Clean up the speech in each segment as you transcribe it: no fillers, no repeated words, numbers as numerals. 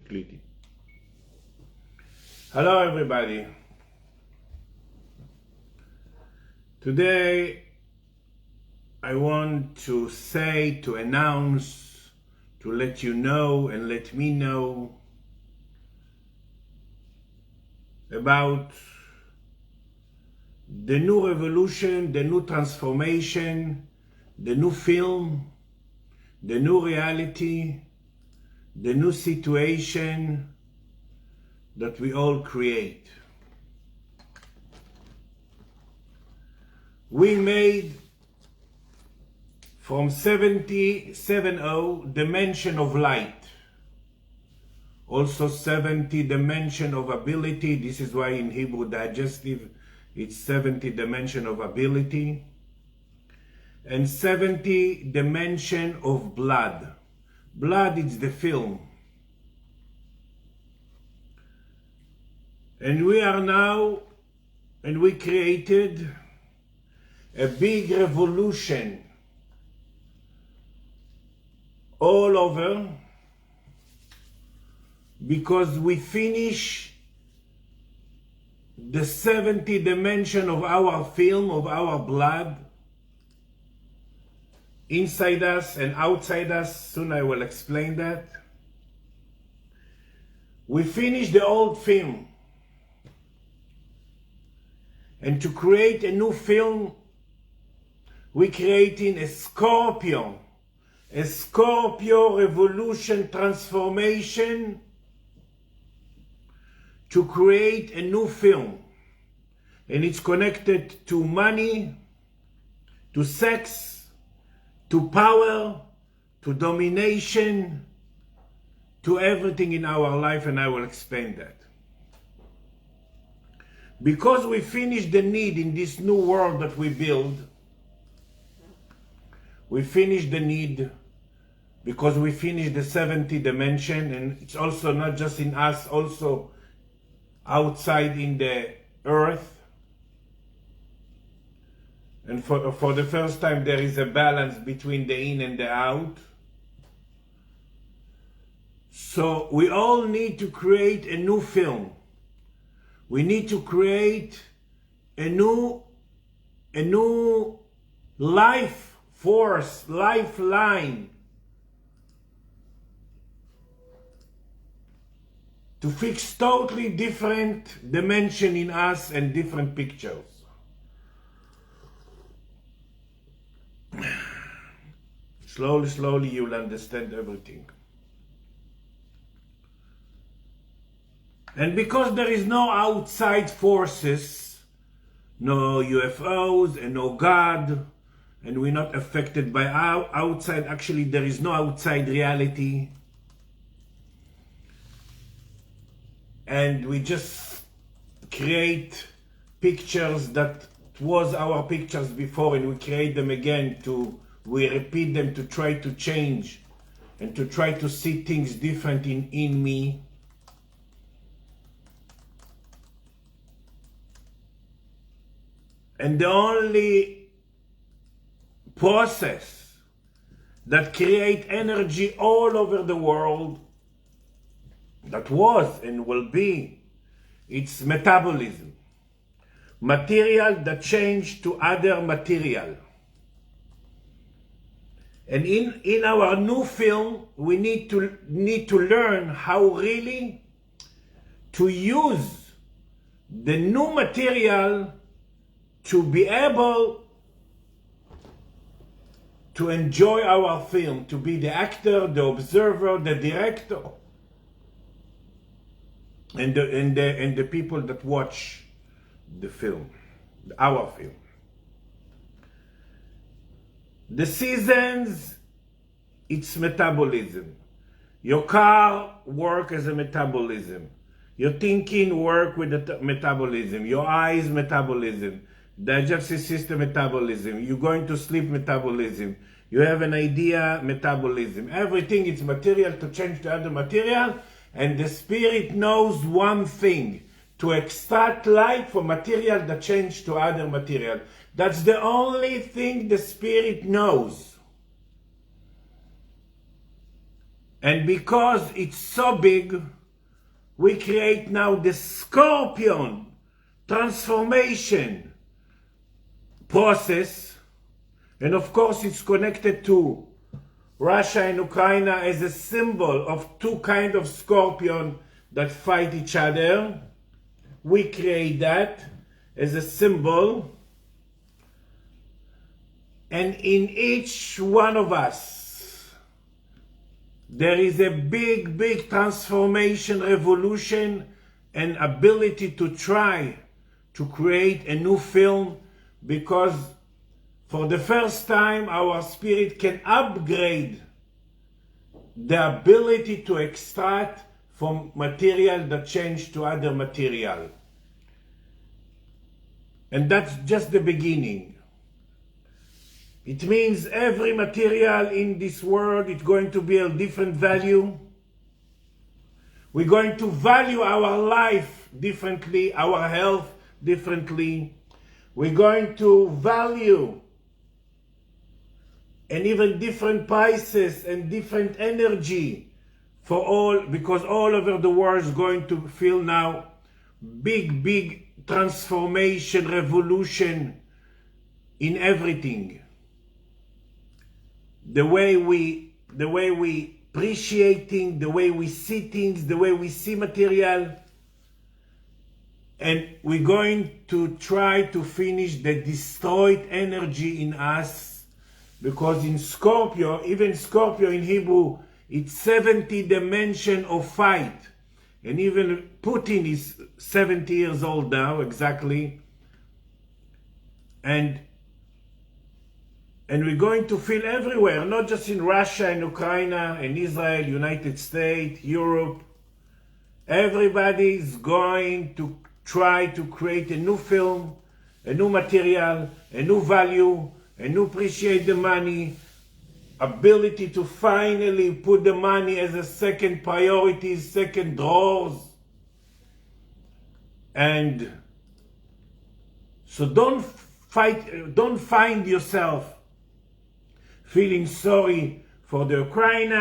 Cliti. Hello everybody. Today I want to say, to announce, to let you know and let me know about the new revolution, the new transformation, the new film, the new reality, the new situation that we all create. We made from 70 dimension of light, also 70 dimension of ability. This is why in Hebrew digestive it's 70 dimension of ability, and 70 dimension of blood. Blood is the film. And we are now, and we created a big revolution all over, because we finish the 70 dimension of our film, of our blood, inside us and outside us. Soon I will explain that. We finish the old film, and to create a new film, we creating a Scorpio revolution transformation to create a new film. And it's connected to money, to sex, to power, to domination, to everything in our life, and I will explain that. Because we finished the need in this new world that we build, we finished the need because we finished the 70 dimension, and it's also not just in us, also outside in the earth. And for the first time there is a balance between the in and the out. So we all need to create a new film. We need to create a new life force, lifeline, to fix totally different dimension in us and different pictures. Slowly, slowly you'll understand everything. And because there is no outside forces, no UFOs and no God, and we're not affected by outside, actually there is no outside reality. And we just create pictures that was our pictures before, and we create them again, we repeat them to try to change and to try to see things different in me. And the only process that create energy all over the world, that was and will be, it's metabolism. Material that change to other material. And in our new film, we need to learn how really to use the new material to be able to enjoy our film, to be the actor, the observer, the director, and the people that watch the film, our film. The seasons, it's metabolism. Your car work as a metabolism. Your thinking work with the metabolism. Your eyes, metabolism. Digestive system, metabolism. You're going to sleep, metabolism. You have an idea, metabolism. Everything is material to change to other material, and the spirit knows one thing: to extract light from material that change to other material. That's the only thing the spirit knows. And because it's so big, we create now the Scorpion transformation process. And of course, it's connected to Russia and Ukraine as a symbol of two kinds of scorpion that fight each other. We create that as a symbol. And in each one of us, there is a big, big transformation, revolution, and ability to try to create a new film, because for the first time our spirit can upgrade the ability to extract from material that change to other material. And that's just the beginning. It means every material in this world is going to be a different value. We're going to value our life differently, our health differently. We're going to value and even different prices and different energy for all, because all over the world is going to feel now big, big transformation, revolution in everything. The way we appreciate things, the way we see things, the way we see material. And we're going to try to finish the destroyed energy in us, because in Scorpio, even Scorpio in Hebrew, it's 70 dimension of fight. And even Putin is 70 years old now, exactly. And we're going to feel everywhere, not just in Russia and Ukraine and Israel, United States, Europe. Everybody's going to try to create a new film, a new material, a new value, a new appreciate the money, ability to finally put the money as a second priority, second drawers. And so don't find yourself feeling sorry for the Ukraine,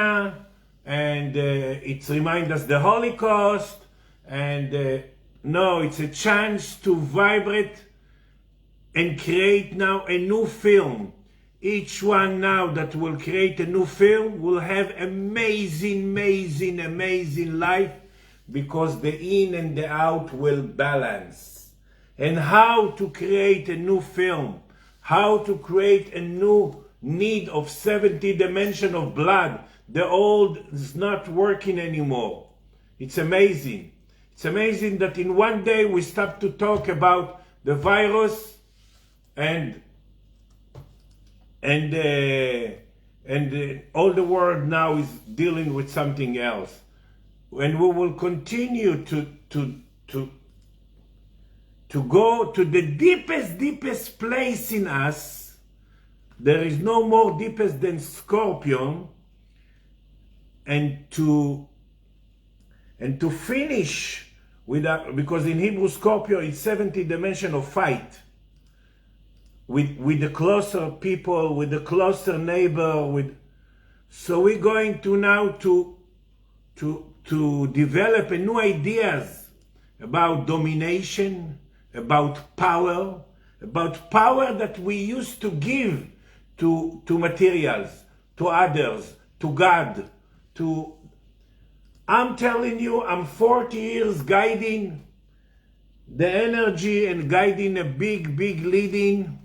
and it reminds us the Holocaust, and no, it's a chance to vibrate and create now a new film. Each one now that will create a new film will have amazing, amazing, amazing life, because the in and the out will balance. And how to create a new film, how to create a new need of 70 dimension of blood. The old is not working anymore. It's amazing. It's amazing that in one day we stop to talk about the virus and all the world now is dealing with something else. And we will continue to go to the deepest place in us. There is no more deepest than Scorpion, and to finish with that, because in Hebrew Scorpio it's 70 dimension of fight with the closer people, with the closer neighbor, so we're going to now to develop a new ideas about domination, about power that we used to give to materials, to others, to God, I'm telling you, I'm 40 years guiding the energy and guiding a big leading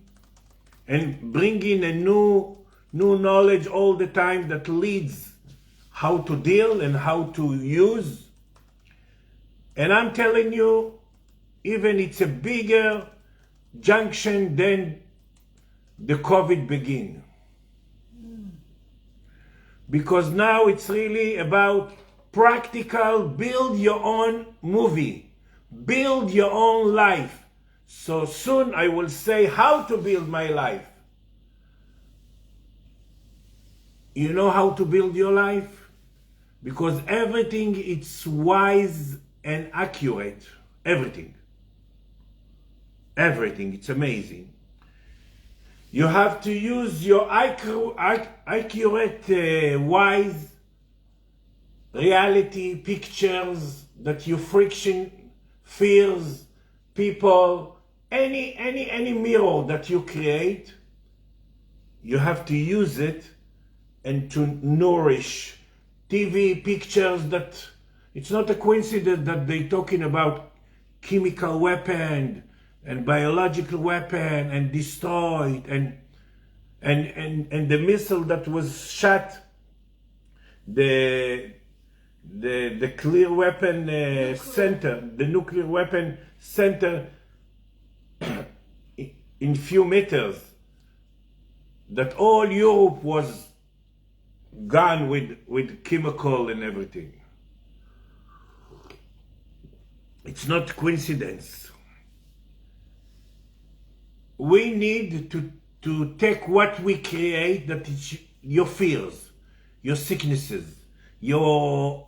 and bringing a new knowledge all the time that leads how to deal and how to use. And I'm telling you, even it's a bigger junction than the COVID begin. Because now it's really about practical, build your own movie, build your own life. So soon I will say how to build my life. You know how to build your life? Because everything is wise and accurate. Everything. It's amazing. You have to use your accurate, wise reality, pictures that you friction, fears, people, any mirror that you create, you have to use it and to nourish TV pictures. That it's not a coincidence that they're talking about chemical weapon and biological weapon and destroyed and the missile that was shot, the clear weapon center, the nuclear weapon center in few meters, that all Europe was gone with chemical and everything. It's not coincidence. We need to take what we create, that is your fears, your sicknesses, that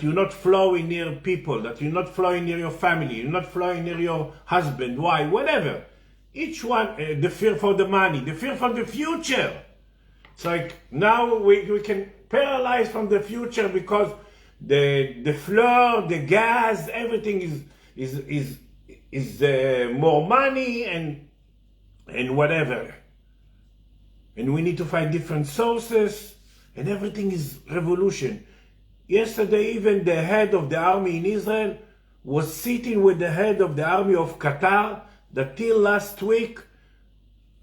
you're not flowing near people, that you're not flowing near your family, you're not flowing near your husband, wife, whatever. Each one, the fear for the money, the fear for the future. It's like now we can paralyze from the future because the floor, the gas, everything is more money and whatever. And we need to find different sources, and everything is revolution. Yesterday, even the head of the army in Israel was sitting with the head of the army of Qatar, that till last week,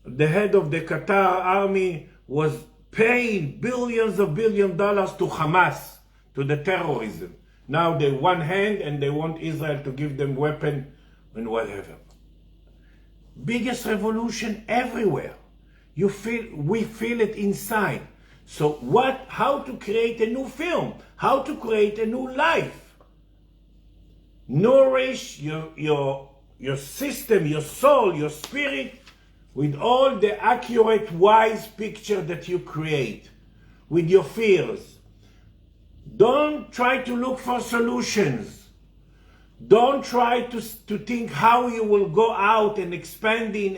the head of the Qatar army was paying billions to Hamas, to the terrorism. Now they one hand and they want Israel to give them weapon and whatever. Biggest revolution everywhere. We feel it inside. So how to create a new film? How to create a new life? Nourish your system, your soul, your spirit with all the accurate, wise picture that you create, with your fears. Don't try to look for solutions. Don't try to think how you will go out and expanding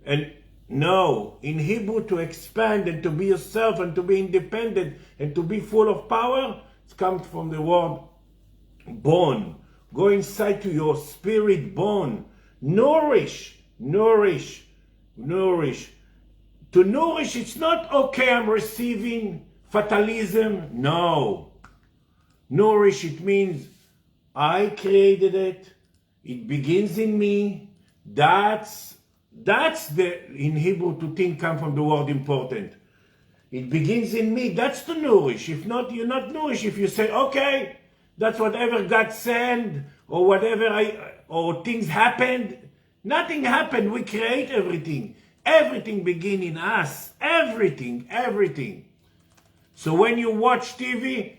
and no. In Hebrew, to expand and to be yourself and to be independent and to be full of power, it comes from the word born. Go inside to your spirit born. Nourish. To nourish, it's not okay, I'm receiving fatalism. No. Nourish, it means I created it. It begins in me. That's in Hebrew, to think come from the word important. It begins in me. That's to nourish. If not, you're not nourished. If you say, okay, that's whatever God sent, or whatever or things happened. Nothing happened. We create everything. Everything begins in us. Everything. So when you watch TV,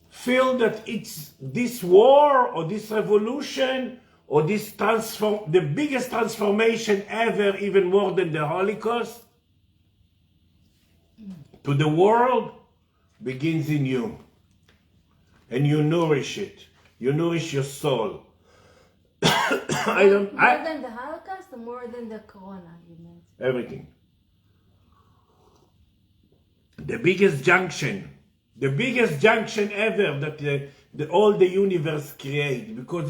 feel that it's this war or this revolution or this the biggest transformation ever, even more than the Holocaust, to the world, begins in you. And you nourish it. You nourish your soul. More than the Holocaust or more than the Corona, you meant? Everything. The biggest junction ever that all the universe create, because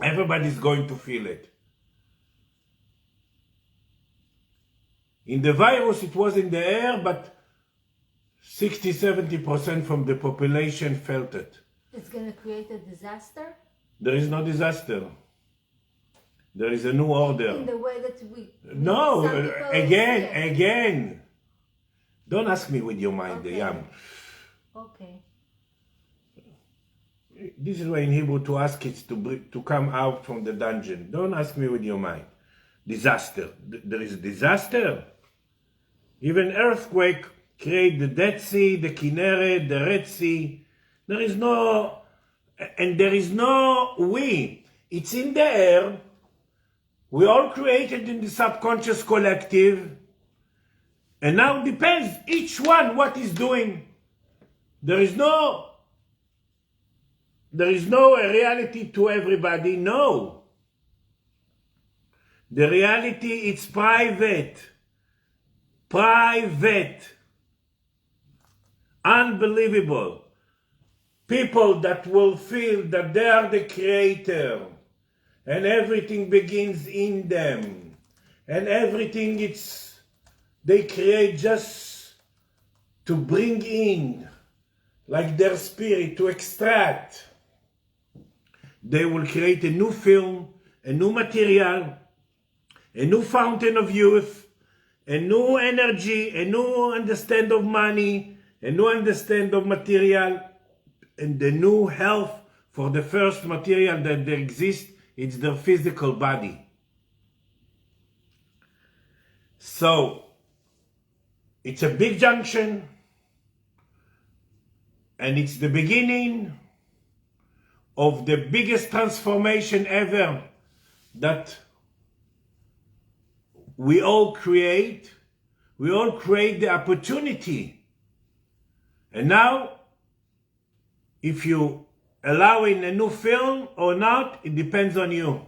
everybody's going to feel it. In the virus, it was in the air, but 60-70% from the population felt it. It's going to create a disaster? There is no disaster. There is a new order. In the way that we... No, again. Don't ask me with your mind, Okay. Yam. Okay. This is why in Hebrew to ask is to come out from the dungeon. Don't ask me with your mind. Disaster. There is a disaster. Even earthquake create the Dead Sea, the Kinneret, the Red Sea. There is no we. It's in the air. We all created in the subconscious collective. And now it depends each one what is doing. There is no reality to everybody. No. The reality, it's private. Unbelievable. People that will feel that they are the creator and everything begins in them and everything they create just to bring in like their spirit, to extract. They will create a new film, a new material, a new fountain of youth, a new energy, a new understand of money, a new understand of material, and the new health for the first material that there exists, it's their physical body. So, it's a big junction, and it's the beginning of the biggest transformation ever that we all create. We all create the opportunity. And now, if you allow in a new film or not, it depends on you.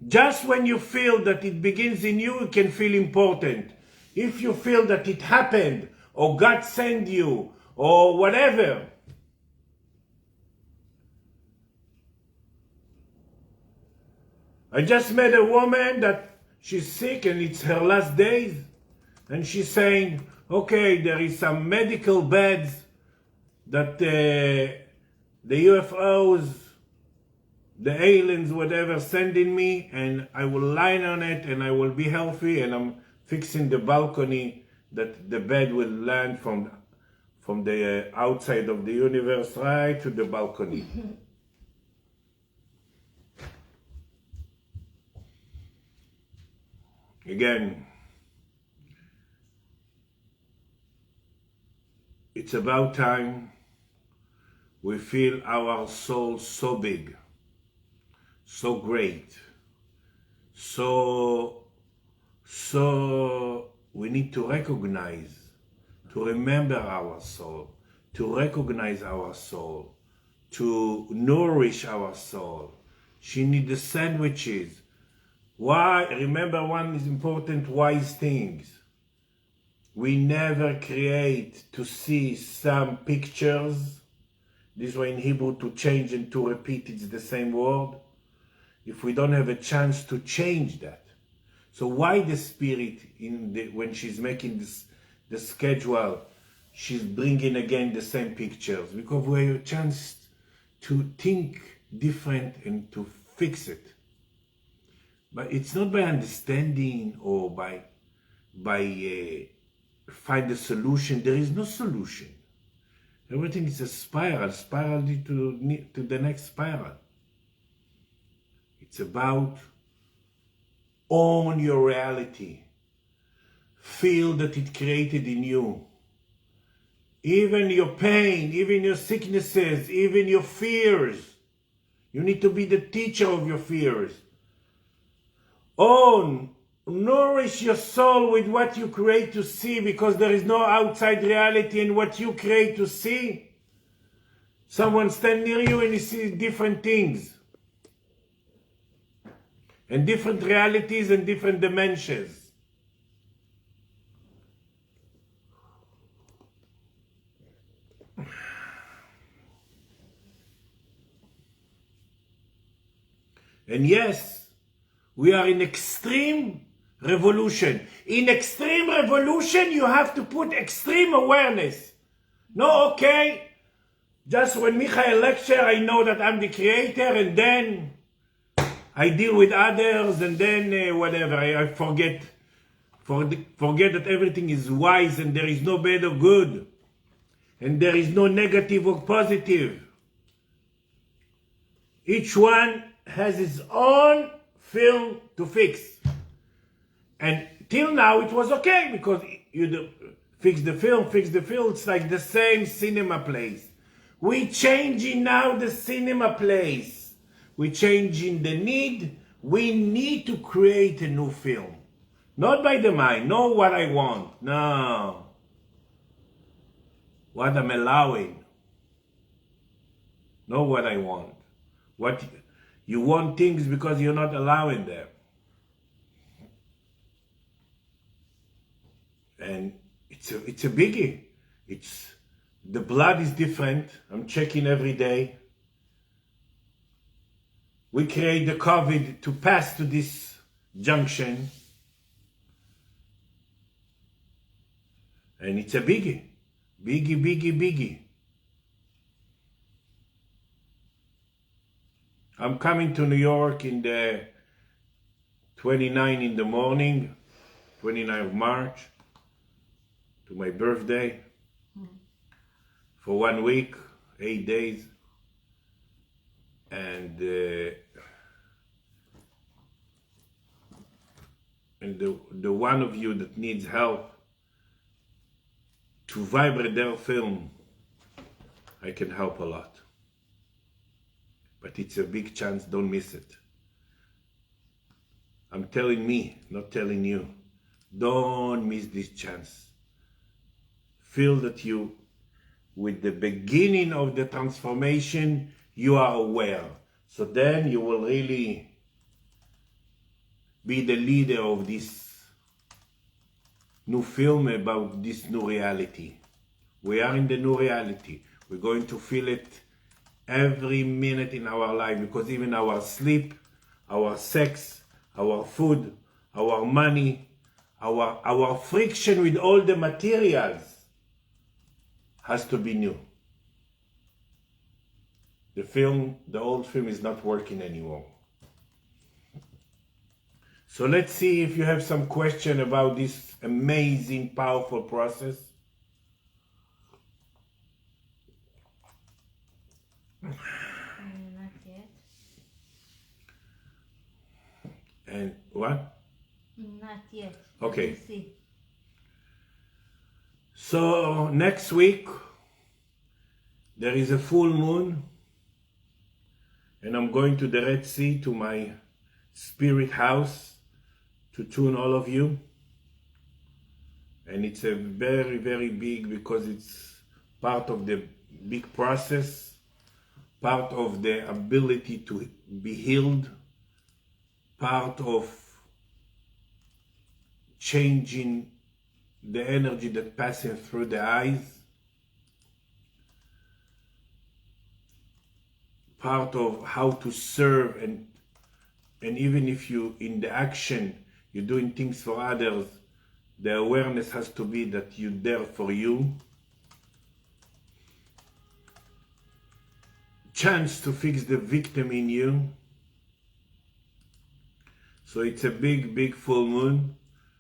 Just when you feel that it begins in you, you can feel important. If you feel that it happened, or God sent you, or whatever, I just met a woman that she's sick and it's her last days, and she's saying, okay, there is some medical beds that the UFOs, the aliens, whatever, sending me, and I will lie on it and I will be healthy, and I'm fixing the balcony that the bed will land from the outside of the universe right to the balcony. Again, it's about time we feel our soul so big, so great, so we need to recognize, to remember our soul, to recognize our soul, to nourish our soul. She needs the sandwiches. Why? Remember one is important wise things. We never create to see some pictures. This way in Hebrew, to change and to repeat, it's the same word. If we don't have a chance to change that. So why the spirit, when she's making the schedule, she's bringing again the same pictures? Because we have a chance to think different and to fix it. But it's not by understanding or by find a solution. There is no solution. Everything is a spiral to the next spiral. It's about own your reality. Feel that it created in you. Even your pain, even your sicknesses, even your fears. You need to be the teacher of your fears. Own, nourish your soul with what you create to see, because there is no outside reality in what you create to see. Someone stand near you and he sees different things. And different realities and different dimensions. And yes, we are in extreme revolution. In extreme revolution, you have to put extreme awareness. No, okay, just when Michael lecture, I know that I'm the creator, and then I deal with others, and then whatever, I forget that everything is wise, and there is no bad or good, and there is no negative or positive. Each one has his own film to fix. And till now it was okay, because you fix the film, it's like the same cinema plays. We changing now the cinema plays. We changing the need. We need to create a new film. Not by the mind, not what I want, no. What I'm allowing. Not what I want. What you want things because you're not allowing them. And it's a biggie. The blood is different. I'm checking every day. We create the COVID to pass to this junction. And it's a biggie. Biggie, biggie, biggie. I'm coming to New York in the 29 in the morning, 29 of March, to my birthday, for 1 week, 8 days. And the one of you that needs help to vibrate their film, I can help a lot. But it's a big chance, don't miss it. I'm telling me, not telling you. Don't miss this chance. Feel that you, with the beginning of the transformation, you are aware. So then you will really be the leader of this new film about this new reality. We are in the new reality. We're going to feel it every minute in our life, because even our sleep, our sex, our food, our money, our friction with all the materials has to be new. The old film is not working anymore. So let's see if you have some question about this amazing, powerful process. Not yet. And what? Not yet. Okay. Let's see. So next week, there is a full moon, and I'm going to the Red Sea, to my spirit house, to tune all of you. And it's a very, very big, because it's part of the big process, part of the ability to be healed, part of changing the energy that passing through the eyes, part of how to serve, and even if you in the action you're doing things for others, the awareness has to be that you're there for you. Chance to fix the victim in you. So it's a big, big full moon,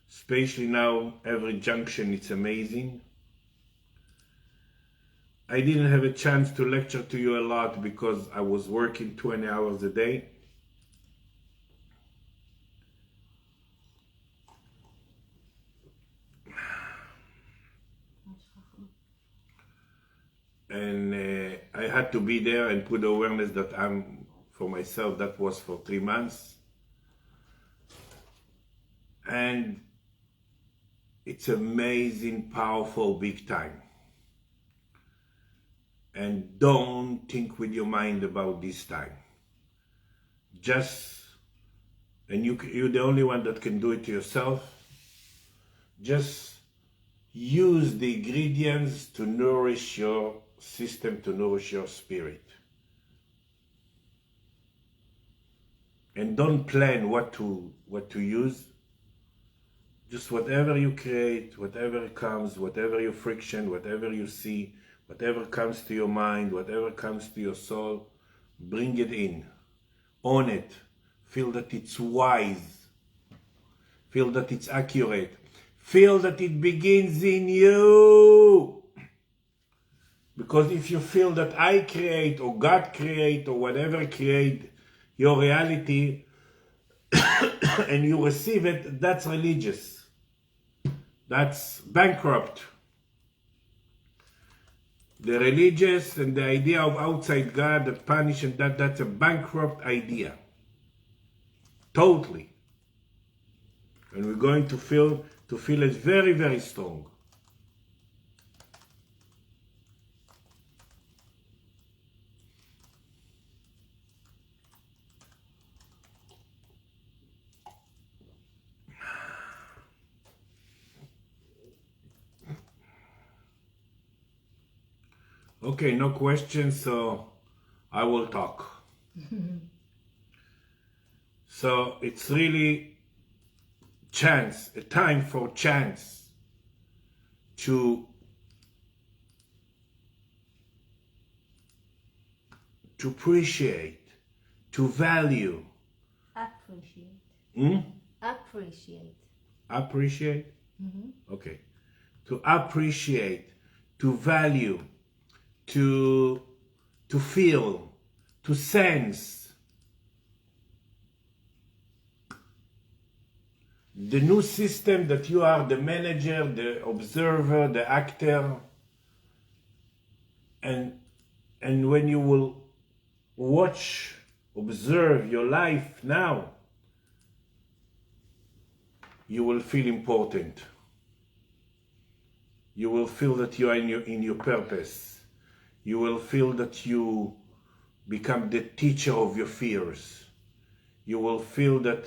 especially now, every junction, it's amazing. I didn't have a chance to lecture to you a lot because I was working 20 hours a day. And I had to be there and put awareness that I'm, for myself, that was for 3 months. And it's amazing, powerful, big time. And don't think with your mind about this time. Just, and you're the only one that can do it to yourself, just use the ingredients to nourish your system, to nourish your spirit. And don't plan what to use. Just whatever you create, whatever comes, whatever your friction, whatever you see, whatever comes to your mind, whatever comes to your soul, bring it in. Own it. Feel that it's wise. Feel that it's accurate. Feel that it begins in you. Because if you feel that I create, or God create, or whatever create your reality, and you receive it, that's religious. That's bankrupt. The religious and the idea of outside God, that punish, and that's a bankrupt idea. Totally. And we're going to feel it very, very strong. Okay, no questions, so I will talk. So it's really chance, a time for chance to appreciate, to value. Appreciate. Hmm? Appreciate. Appreciate? Okay. To appreciate, to value, to feel, to sense the new system that you are the manager, the observer, the actor, and when you will watch, observe your life now, you will feel important. You will feel that you are in your purpose. You will feel that you become the teacher of your fears. You will feel that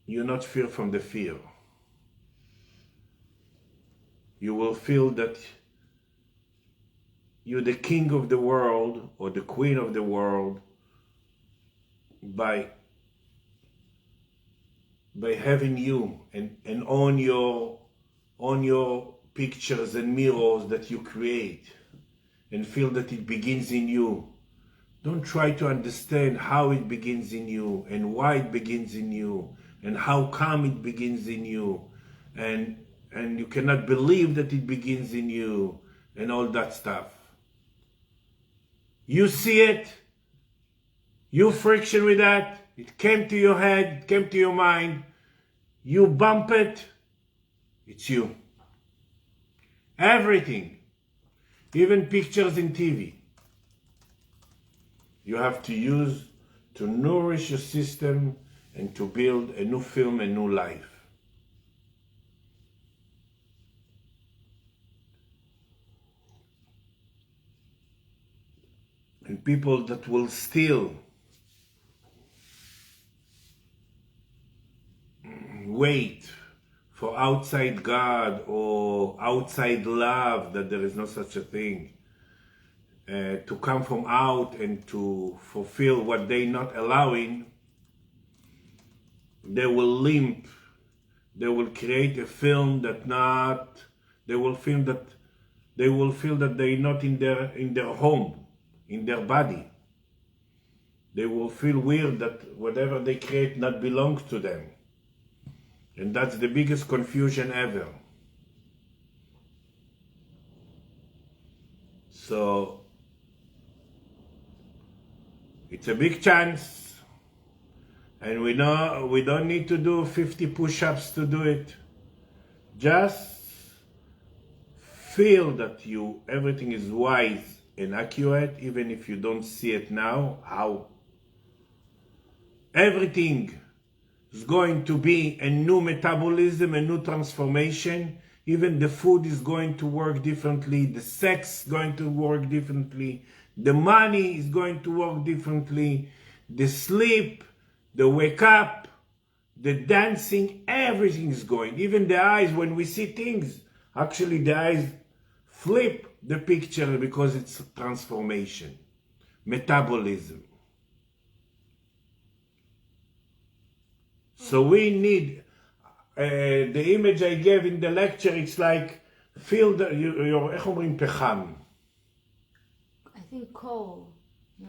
you not fear from the fear. You will feel that you're the king of the world or the queen of the world by having you and on your pictures and mirrors that you create, and feel that it begins in you. Don't try to understand how it begins in you and why it begins in you and how come it begins in you, and you cannot believe that it begins in you and all that stuff. You see it, you friction with that, it came to your head, it came to your mind, you bump it, it's you. Everything, even pictures in TV, you have to use to nourish your system and to build a new film, a new life. And people that will still wait for outside God or outside love, that there is no such a thing, to come from out and to fulfill what they not allowing, they will limp. They will create a film that not, they will feel that they're not in their home, in their body. They will feel weird that whatever they create not belongs to them. And that's the biggest confusion ever. So it's a big chance, and we know we don't need to do 50 push-ups to do it. Just feel that everything is wise and accurate, even if you don't see it now, how everything is going to be a new metabolism, a new transformation. Even the food is going to work differently, the sex is going to work differently, the money is going to work differently, the sleep, the wake up, the dancing, everything is going. Even the eyes, when we see things, actually the eyes flip the picture because it's transformation, metabolism. So we need, the image I gave in the lecture, it's like, feel your, איך אומרים פחם? I think coal.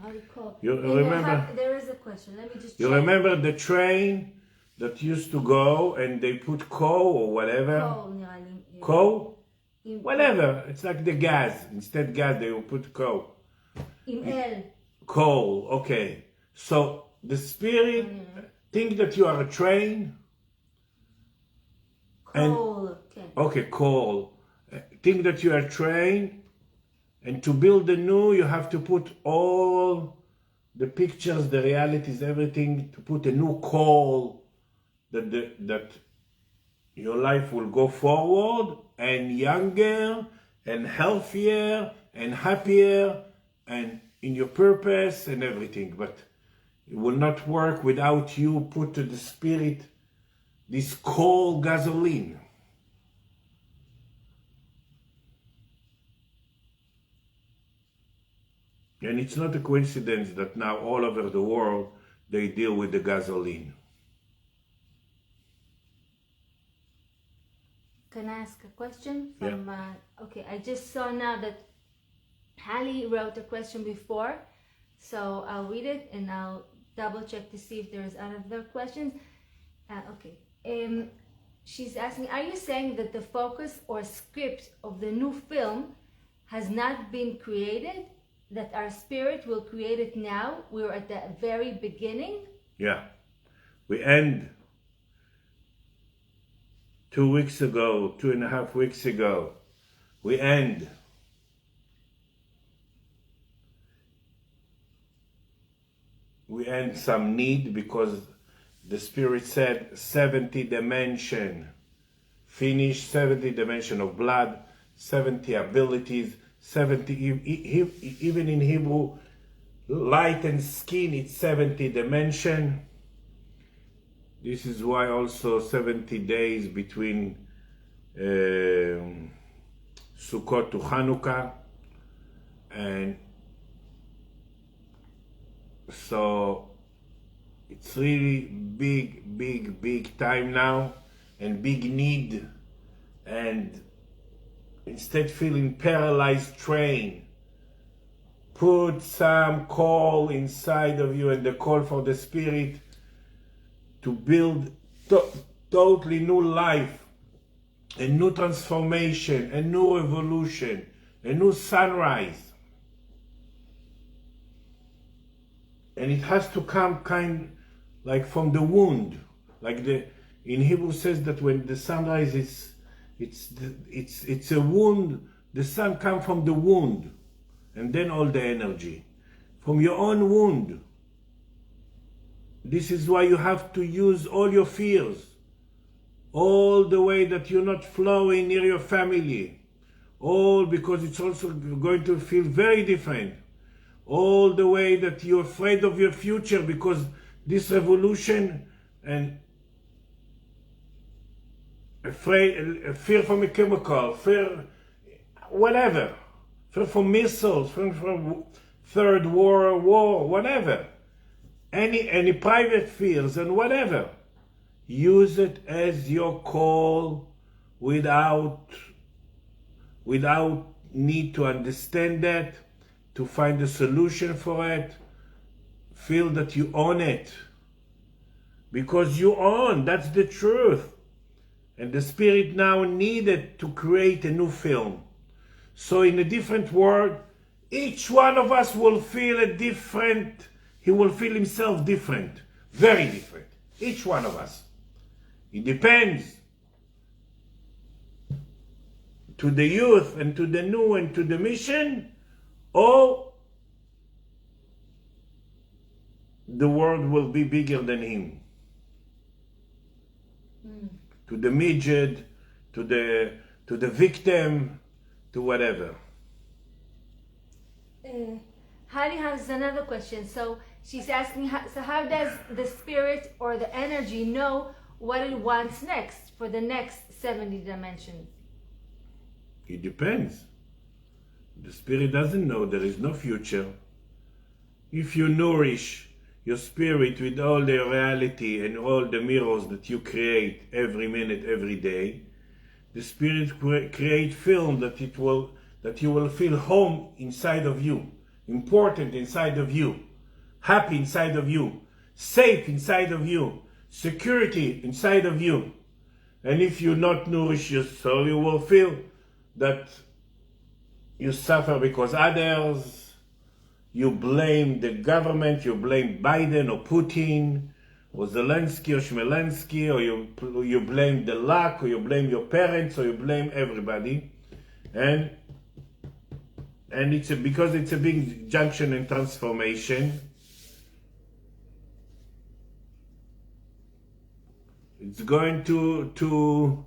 How do you call? You remember? There is a question. Let me just. You check. remember the train that used to go and they put coal or whatever? Coal, נראה לי. Coal? Whatever. It's like the gas. Instead gas, they will put coal. עם L. Coal, okay. So the spirit, think that you are a train. Coal. Okay, coal. Think that you are a train, and to build the new, you have to put all the pictures, the realities, everything, to put a new coal that your life will go forward and younger and healthier and happier and in your purpose and everything. But it will not work without you put to the spirit this coal gasoline. And it's not a coincidence that now all over the world they deal with the gasoline. Can I ask a question? From, okay, I just saw now that Hallie wrote a question before, so I'll read it and I'll double check to see if there's other questions. She's asking, are you saying that the focus or script of the new film has not been created, that our spirit will create it now? We're at the very beginning? Yeah. We end 2 weeks ago, 2.5 weeks ago. We end. We end some need because the Spirit said 70 dimension. Finish 70 dimension of blood, 70 abilities, 70, even in Hebrew, light and skin, it's 70 dimension. This is why also 70 days between Sukkot to Hanukkah. And so it's really big time now, and big need. And instead feeling paralyzed train, put some call inside of you, and the call for the Spirit to build totally new life, a new transformation, a new revolution, a new sunrise. And it has to come kind like from the wound, like in Hebrew says that when the sunrise is, it's a wound. The sun comes from the wound, and then all the energy from your own wound. This is why you have to use all your fears, all the way that you're not flowing near your family, all because it's also going to feel very different. All the way that you're afraid of your future because this revolution, and fear from a chemical, fear whatever, fear from missiles, fear from third war, whatever, any private fears and whatever. Use it as your call without need to understand that, to find a solution for it. Feel that you own it, because you own, that's the truth. And the Spirit now needed to create a new film. So in a different world, each one of us will feel he will feel himself different, very different, each one of us. It depends to the youth and to the new and to the mission, or the world will be bigger than him. To the midget, to the victim, to whatever. Heidi has another question. So she's asking, so how does the Spirit or the energy know what it wants next for the next 70 dimensions? It depends. The Spirit doesn't know. There is no future. If you nourish your spirit with all the reality and all the mirrors that you create every minute, every day, the Spirit create film that you will feel home inside of you, important inside of you, happy inside of you, safe inside of you, security inside of you. And if you not nourish your soul, you will feel that you suffer because others, you blame the government, you blame Biden or Putin or Zelensky or Shmelensky, or you blame the luck, or you blame your parents, or you blame everybody. And because it's a big junction and transformation. It's going to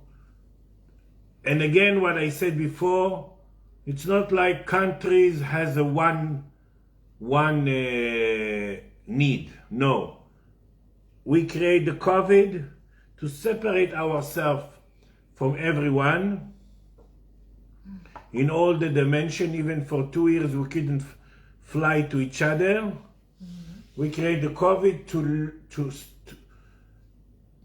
and again what I said before, it's not like countries has a one need. No. We create the COVID to separate ourselves from everyone in all the dimension. Even for 2 years we couldn't fly to each other. We create the COVID to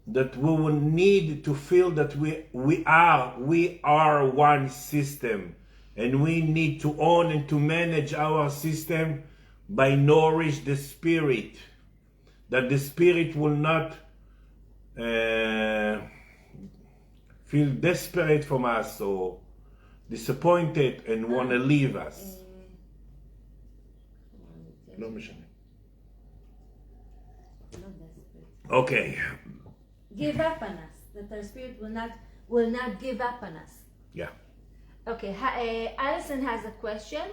that we will need to feel that we are one system, and we need to own and to manage our system by nourish the spirit, that the spirit will not feel desperate from us or disappointed and want to leave us. לא משנה. Okay. Give up on us. That our spirit will not give up on us. Yeah. Okay. Alison has a question.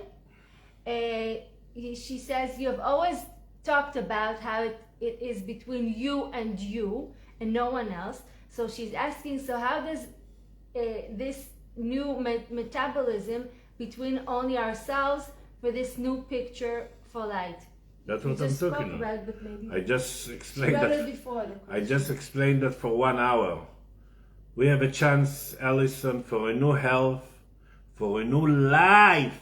She says, you have always talked about how it is between you and no one else. So she's asking, so how does this new metabolism between only ourselves for this new picture for light? That's what I'm talking about. I just explained that. I just explained that for 1 hour. We have a chance, Alison, for a new health, for a new life,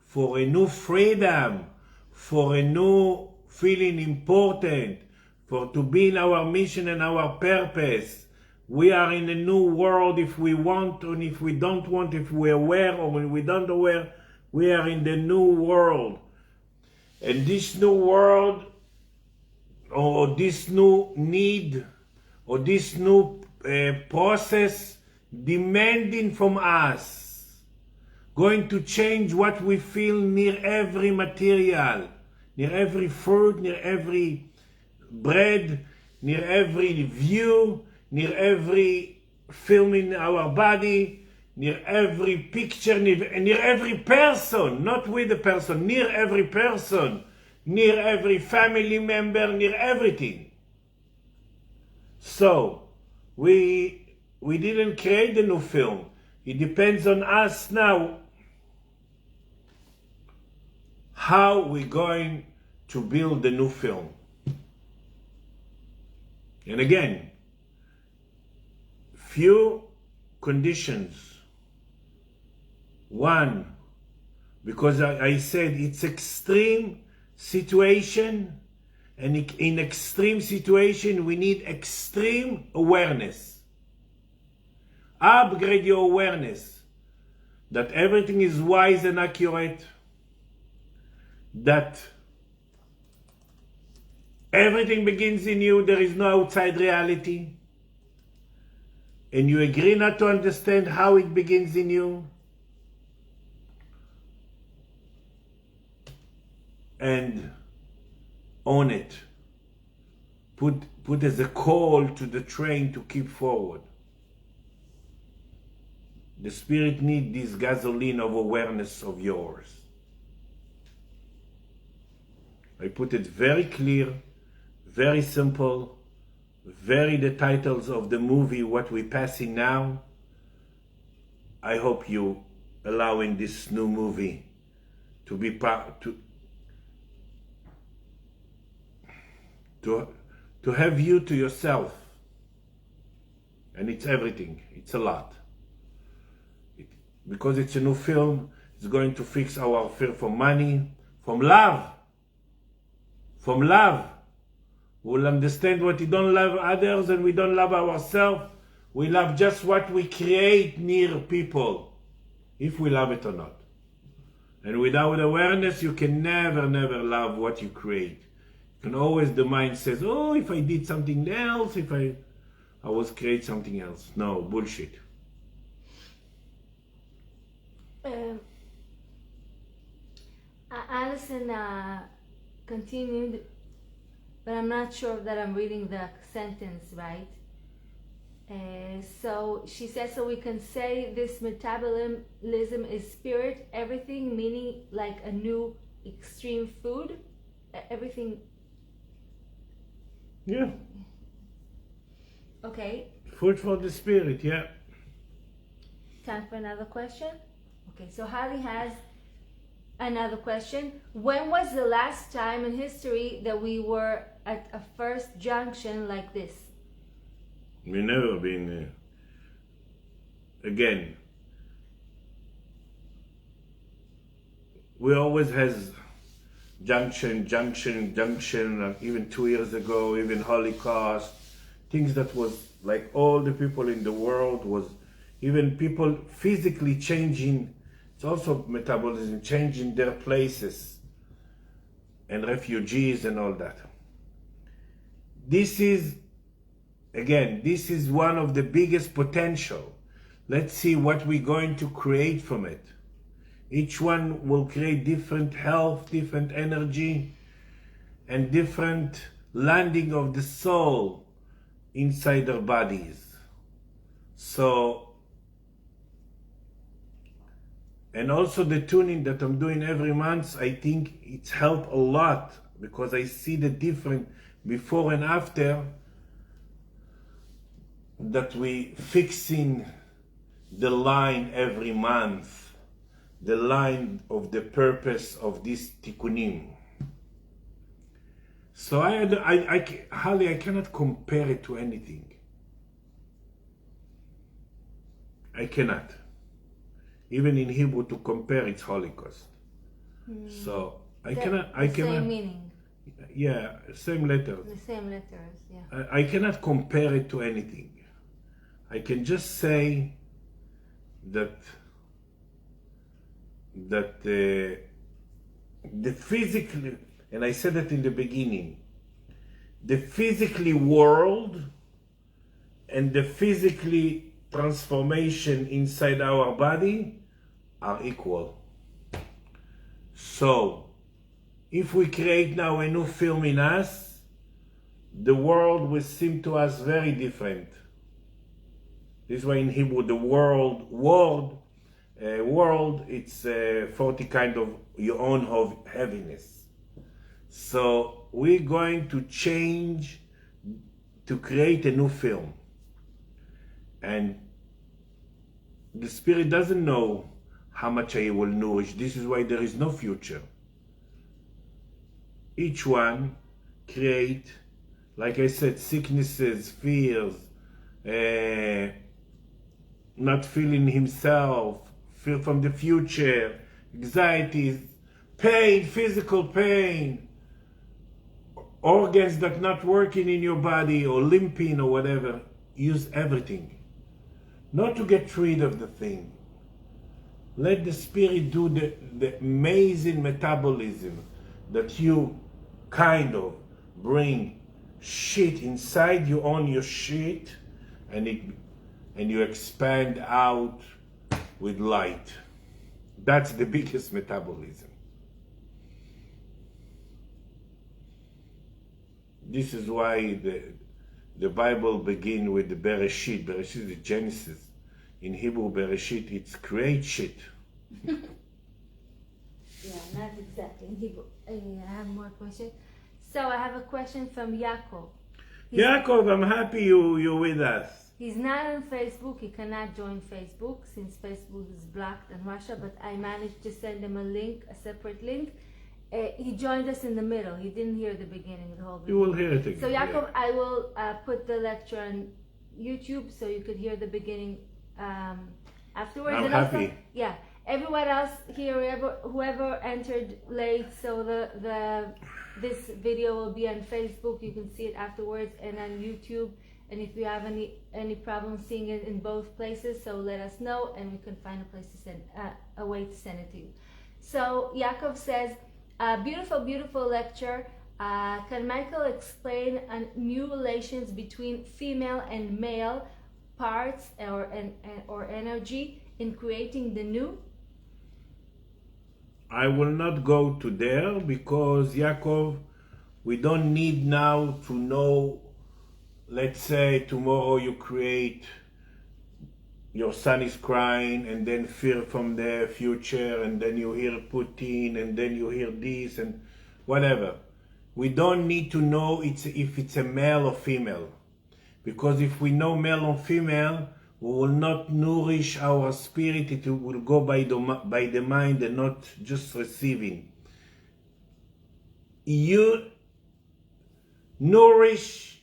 for a new freedom, for a new feeling important, for to be in our mission and our purpose. We are in a new world if we want, and if we don't want, if we're aware or when we don't aware, we are in the new world. And this new world, or this new need, or this new process demanding from us, going to change what we feel near every material, near every fruit, near every bread, near every view, near every film in our body, near every picture, near every person, not with the person, near every person, near every family member, near everything. So, we didn't create the new film. It depends on us now how we're going to build the new film. And again, few conditions. One, because I said it's extreme situation, and in extreme situation we need extreme awareness. Upgrade your awareness that everything is wise and accurate, that everything begins in you, there is no outside reality, and you agree not to understand how it begins in you, and own it. Put as a call to the train to keep forward. The spirit needs this gasoline of awareness of yours. I put it very clear, very simple, very the titles of the movie, what we're passing now. I hope you allowing this new movie to be part, to have you to yourself. And it's everything, it's a lot. Because it's a new film, it's going to fix our fear from money, from love. From love. We'll understand what we don't love others and we don't love ourselves. We love just what we create near people, if we love it or not. And without awareness, you can never love what you create. You can always, the mind says, oh, if I did something else, if I was create something else. No, bullshit. Alison continued, but I'm not sure that I'm reading the sentence right. So she says, so we can say this metabolism is spirit, everything, meaning like a new extreme food, everything. Yeah. Okay. Food for the spirit, yeah. Time for another question? Okay, so Holly has another question. When was the last time in history that we were at a first junction like this? We never been again. We always has junction, even 2 years ago, even Holocaust, things that was like all the people in the world was, even people physically changing, it's also metabolism, changing their places, and refugees and all that. This is, again, this is one of the biggest potential. Let's see what we're going to create from it. Each one will create different health, different energy, and different landing of the soul inside our bodies. So, and also the tuning that I'm doing every month, I think it's helped a lot because I see the difference before and after that we fixing the line every month. The line of the purpose of this tikkunim. So Holly, I cannot compare it to anything. I cannot. Even in Hebrew, to compare, it's Holocaust. So I cannot. Same meaning. Yeah, same letters. The same letters. Yeah. I cannot compare it to anything. I can just say that the physically, and I said that in the beginning, the physically world and the physically transformation inside our body are equal. So if we create now a new film in us, the world will seem to us very different. This is why in Hebrew the world, it's 40 kind of your own heaviness. So we're going to change to create a new film. And the spirit doesn't know how much I will nourish. This is why there is no future. Each one create, like I said, sicknesses, fears, not feeling himself, fear from the future, anxieties, pain, physical pain, organs that not working in your body or limping or whatever. Use everything. Not to get rid of the thing. Let the spirit do the amazing metabolism that you kind of bring shit inside you on your shit, and you expand out with light. That's the biggest metabolism. This is why the Bible begins with the Bereshit. Bereshit is Genesis. In Hebrew, Bereshit, it's create shit. Yeah, not exactly in Hebrew. I have more questions. So I have a question from Yaakov. Yaakov, I'm happy you're with us. He's not on Facebook. He cannot join Facebook since Facebook is blocked in Russia, but I managed to send him a link, a separate link. He joined us in the middle. He didn't hear the beginning, the whole beginning. You will hear it again. So Yaakov, yeah. I will put the lecture on YouTube so you could hear the beginning afterwards. I'm and happy. Also, yeah, everyone else here, whoever entered late, so this video will be on Facebook. You can see it afterwards, and on YouTube. And if you have any problem seeing it in both places, so let us know, and we can find a place to send a way to send it to you. So Yaakov says, beautiful, beautiful lecture. Can Michael explain new relations between female and male parts or energy in creating the new? I will not go to there because Yaakov, we don't need now to know. Let's say tomorrow you create, your son is crying, and then fear from the future, and then you hear Putin, and then you hear this, and whatever. We don't need to know if it's a male or female. Because if we know male or female, we will not nourish our spirit. It will go by the mind and not just receiving. You nourish,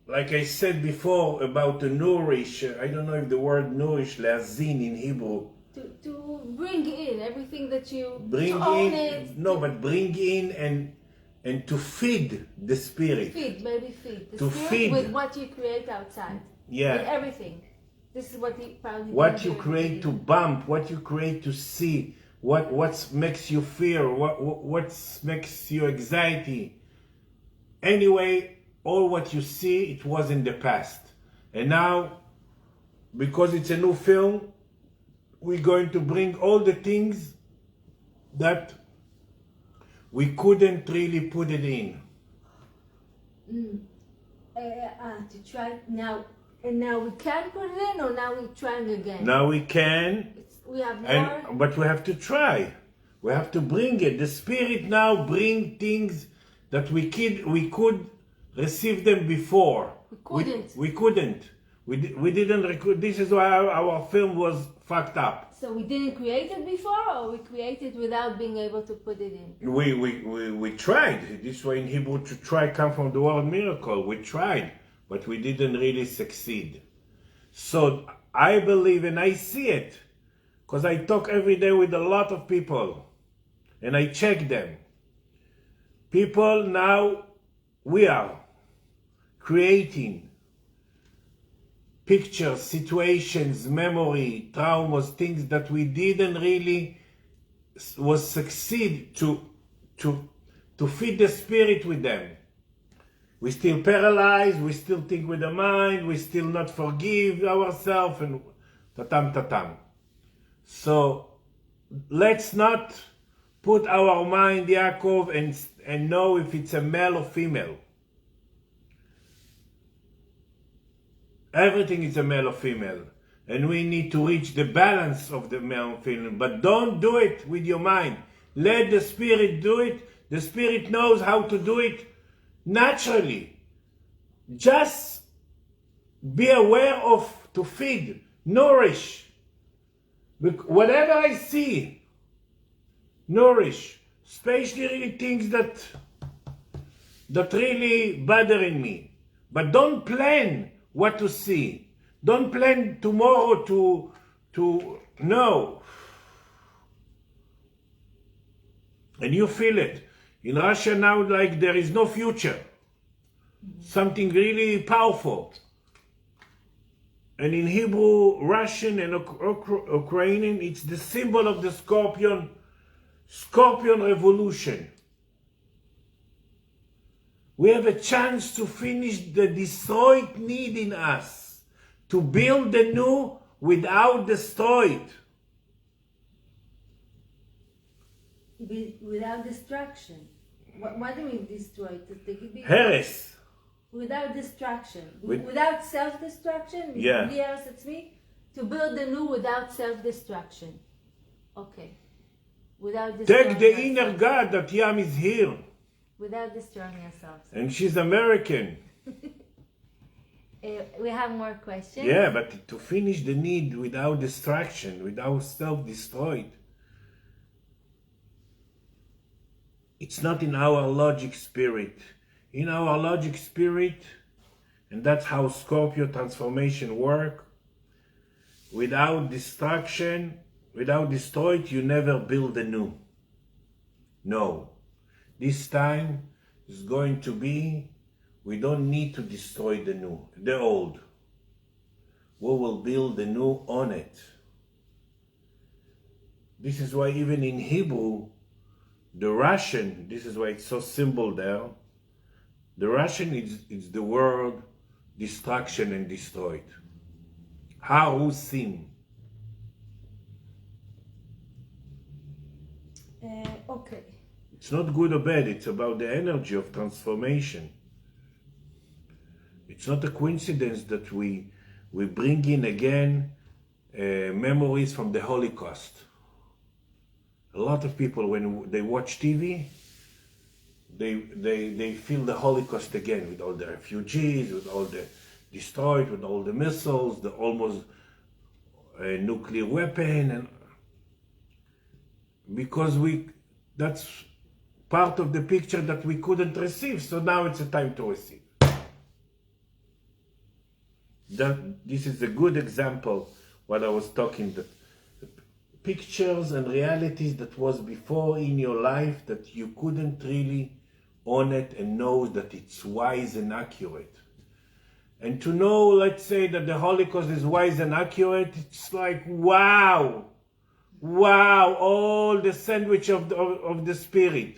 like I said before about the nourish, I don't know if the word nourish, leazin in Hebrew, to bring in everything that you Bring to own in, it. no, but bring in and to feed the spirit. Feed the To spirit feed. with what you create outside. Yeah. With everything. This is what he probably What did you here at the create to beginning. bump, what you create to see, what makes you fear, what makes you anxiety. Anyway, all what you see, it was in the past. And now, because it's a new film, we're going to bring all the things that we couldn't really put it in. To try now, and now we can put it in, or now we're trying again. Now we can, We have more. but we have to try. We have to bring it. The spirit now bring things that we could receive them before. We couldn't. We couldn't. We didn't record. This is why our film was fucked up. So we didn't create it before, or we created without being able to put it in. We tried. This way in Hebrew, to try come from the word miracle. We tried, but we didn't really succeed. So I believe, and I see it, because I talk every day with a lot of people, and I check them. People now, we are creating pictures, situations, memory, traumas, things that we didn't really succeed to feed the spirit with them. We still paralyzed, we still think with the mind, we still not forgive ourselves, and tatam. So let's not put our mind, Yaakov, and know if it's a male or female. Everything is a male or female. And we need to reach the balance of the male and female. But don't do it with your mind. Let the spirit do it. The spirit knows how to do it naturally. Just be aware of to feed, nourish. Whatever I see, nourish. Especially things that really bothering me. But don't plan what to see. Don't plan tomorrow to know. And you feel it. In Russia now, like there is no future. Something really powerful. And in Hebrew, Russian and Ukrainian, it's the symbol of the scorpion revolution. We have a chance to finish the destroyed need in us, to build the new without destroyed. Without destruction. What do you mean destroyed? Heres. Without destruction. With- without self-destruction? Yeah. To build the new without self-destruction. Okay. Without Take destroying the inner ourselves. God that Yam is here. Without destroying ourselves. And she's American. We have more questions. Yeah, but to finish the need without distraction, without self-destroyed, it's not in our logic spirit. In our logic spirit, and that's how Scorpio transformation work, without distraction, without destroyed, you never build a new. No. This time is going to be, we don't need to destroy the old. We will build the new on it. This is why even in Hebrew, the Russian, this is why it's so simple there, the Russian is the word destruction and destroyed. Harusim. Okay. It's not good or bad, it's about the energy of transformation. It's not a coincidence that we bring in again memories from the Holocaust. A lot of people, when they watch TV, they feel the Holocaust again, with all the refugees, with all the destroyed, with all the missiles, the almost nuclear weapon, and because that's part of the picture that we couldn't receive, so now it's a time to receive. This is a good example what I was talking, that pictures and realities that was before in your life that you couldn't really own it and know that it's wise and accurate. And to know, let's say, that the Holocaust is wise and accurate, it's like, wow, wow, all the sandwich of the spirit.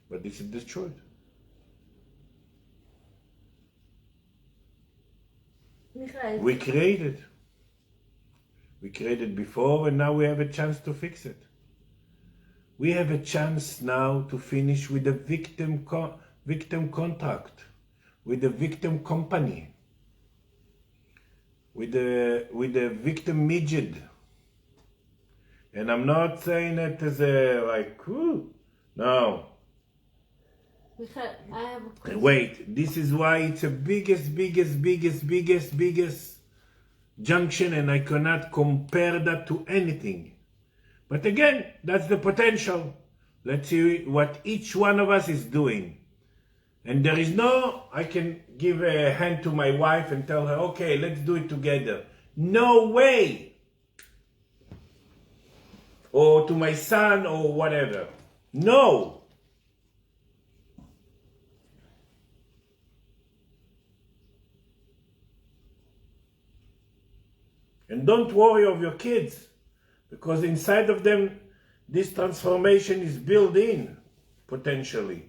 But this is the truth. We created. We created before, and now we have a chance to fix it. We have a chance now to finish with the victim contract, with the victim company, with the victim midget. And I'm not saying it as a like, whoo, no. I have a question. Wait, this is why it's a biggest junction, and I cannot compare that to anything. But again, that's the potential. Let's see what each one of us is doing. And there is no, I can give a hand to my wife and tell her, okay, let's do it together. No way. Or to my son or whatever. No. And don't worry of your kids, because inside of them, this transformation is built in, potentially.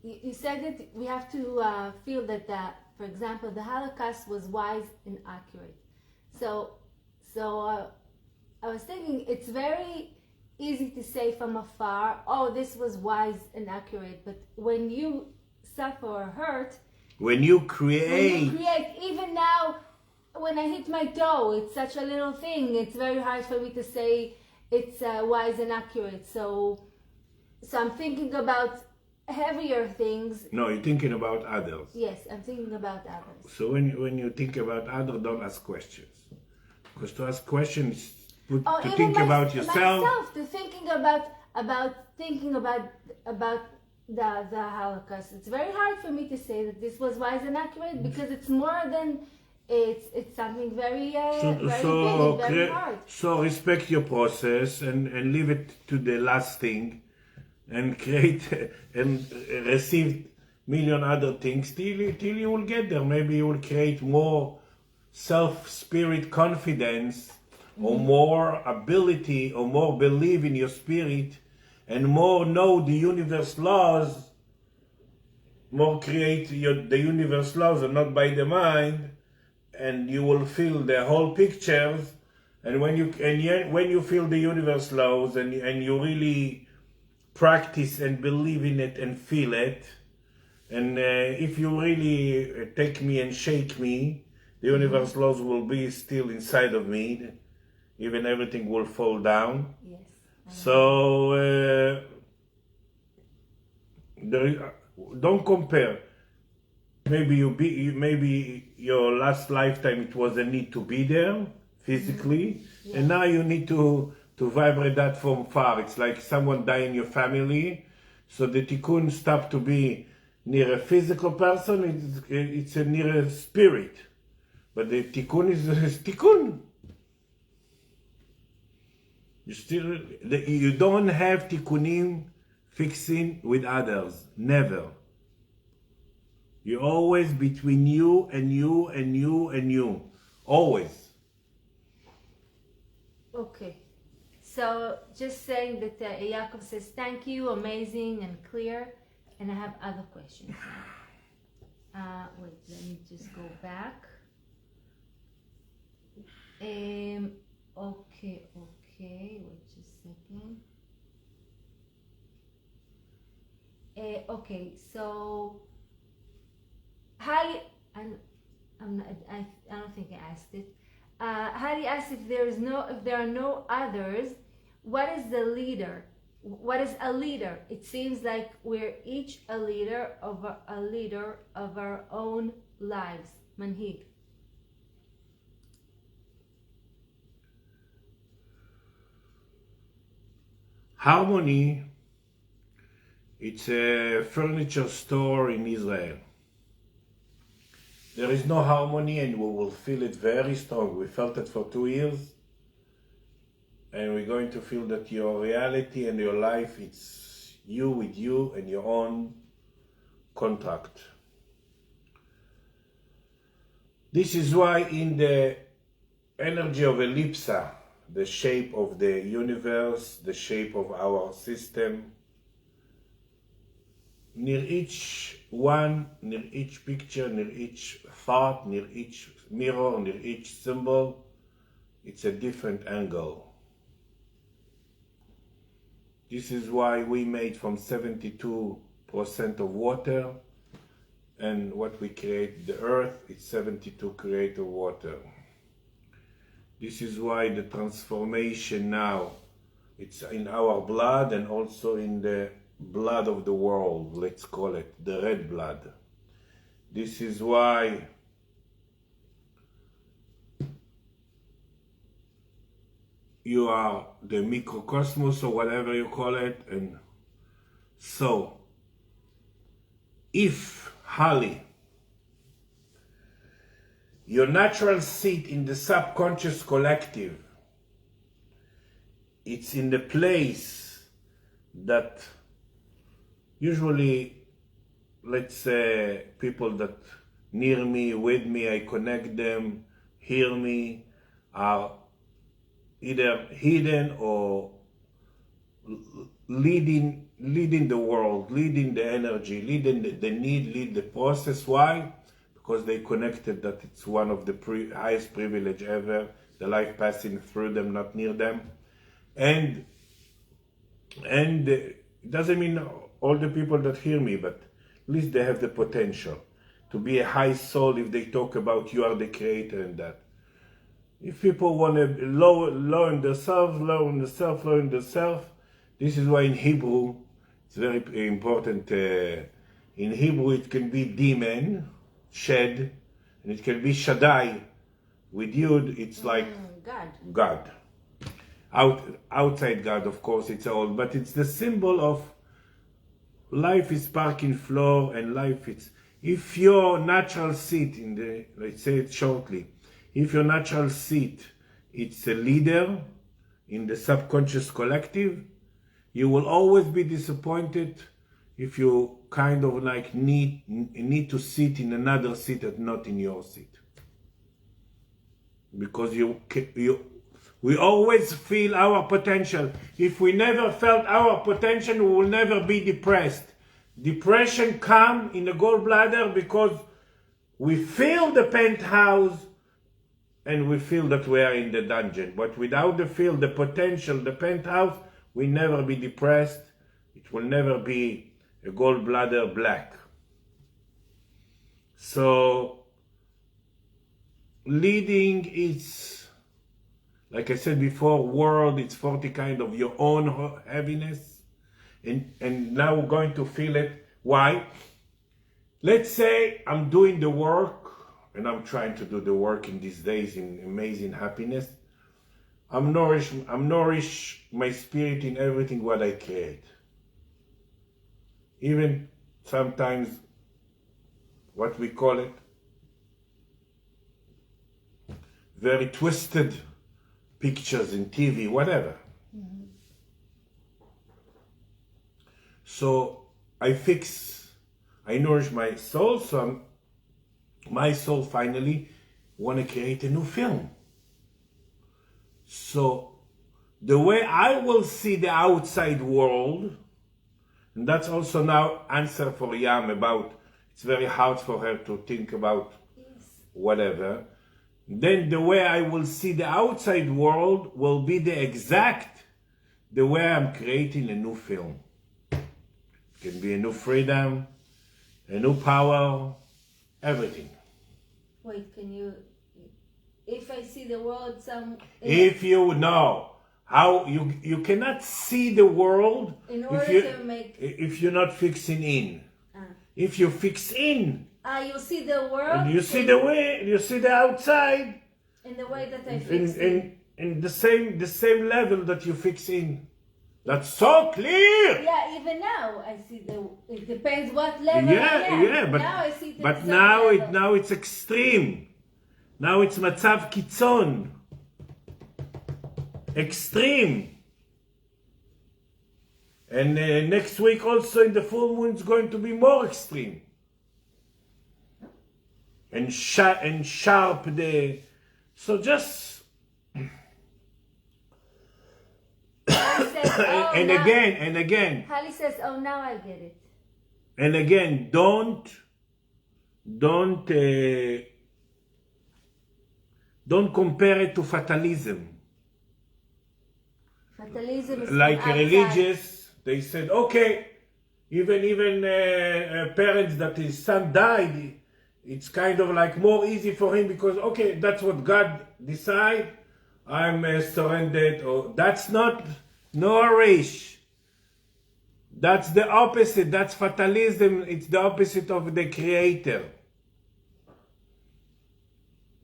You said that we have to feel that, for example, the Holocaust was wise and accurate. So I was thinking it's very easy to say from afar, oh, this was wise and accurate. But when you suffer or hurt, when you create, even now, when I hit my toe, it's such a little thing. It's very hard for me to say it's wise and accurate. So I'm thinking about heavier things. No, you're thinking about others. Yes, I'm thinking about others. So when you think about others, don't ask questions. Because to ask questions, to think about yourself. Myself, to thinking about the Holocaust. It's very hard for me to say that this was wise and accurate, because it's more than it's something very big and very hard. So respect your process and leave it to the last thing, and create and receive million other things till you will get there. Maybe you will create more spirit confidence, or more ability, or more believe in your spirit, and more know the universe laws, more create the universe laws and not by the mind, and you will feel the whole pictures. And when you feel the universe laws and you really practice and believe in it and feel it, and if you really take me and shake me, the universe laws will be still inside of me, even everything will fall down. Yes. So don't compare. Maybe your last lifetime it was a need to be there physically, Yeah. and now you need to vibrate that from far. It's like someone died in your family, so the tikkun stop to be near a physical person. It's near a spirit. But the tikkun is tikkun. You don't have tikkunim fixing with others. Never. You're always between you and you and you and you. Always. Okay. So just saying that Yaakov says thank you, amazing and clear, and I have other questions. Wait, let me just go back. Okay, wait just a second. Okay, so Holly, I don't think I asked it. Holly asked if there are no others, what is the leader? What is a leader? It seems like we're each a leader of our own lives. Manhig. Harmony, it's a furniture store in Israel. There is no harmony and we will feel it very strong. We felt it for 2 years and we're going to feel that your reality and your life, it's you with you and your own contract. This is why in the energy of ellipsa, the shape of the universe, the shape of our system, near each one, near each picture, near each thought, near each mirror, near each symbol, it's a different angle. This is why we made from 72% of water, and what we create, the earth, it's 72 created water. This is why the transformation now, it's in our blood and also in the blood of the world, let's call it, the red blood. This is why you are the microcosmos or whatever you call it. And so, if, Holly, your natural seat in the subconscious collective, it's in the place that usually, let's say, people that near me, with me, I connect them, hear me, are either hidden or leading the world, leading the energy, leading the need, lead the process. Why? Because they connected that it's one of the highest privilege ever, the life passing through them, not near them. And it doesn't mean all the people that hear me, but at least they have the potential to be a high soul if they talk about you are the creator and that. If people want to lower themselves, this is why in Hebrew, it's very important, in Hebrew it can be demon, shed, and it can be Shaddai. With Yud, it's like God. Outside God, of course, it's all, but it's the symbol of life is parking floor and life is, if your natural seat in the, let's say it shortly, if your natural seat, it's a leader in the subconscious collective, you will always be disappointed if you kind of like need to sit in another seat and not in your seat. Because we always feel our potential. If we never felt our potential, we will never be depressed. Depression comes in the gallbladder because we feel the penthouse and we feel that we are in the dungeon. But without the potential, the penthouse, we never be depressed. It will never be a gallbladder black. So, leading is, like I said before, world, it's 40 kind of your own heaviness. And now we're going to feel it. Why? Let's say I'm doing the work, and I'm trying to do the work in these days in amazing happiness. I'm nourish my spirit in everything what I create. Even sometimes what we call it very twisted pictures in TV, whatever. Mm-hmm. So I nourish my soul, so my soul finally want to create a new film. So the way I will see the outside world, and that's also now answer for Yam about, it's very hard for her to think about whatever. Then the way I will see the outside world will be the way I'm creating a new film. It can be a new freedom, a new power, everything. Wait, can you, if I see the world if you know how you cannot see the world in order to make, if you're not fixing in. If you fix in, you see the world, and you see the outside in the way that I fix in the same level that you fix in. That's so clear. Yeah, even now I see it depends what level I am. Yeah, but now I see it but at now some it level. now it's extreme. Now it's מצב קיצון. Extreme. And next week also in the full moon it's going to be more extreme. And sharp the. So just. Says, oh, and now, again. Holly says, "Oh, now I get it." And again, don't compare it to fatalism. Fatalism is Like from outside. religious, they said, okay, even parents that his son died, it's kind of like more easy for him because, okay, that's what God decide. I'm surrendered. Or that's not nourish. That's the opposite. That's fatalism. It's the opposite of the creator.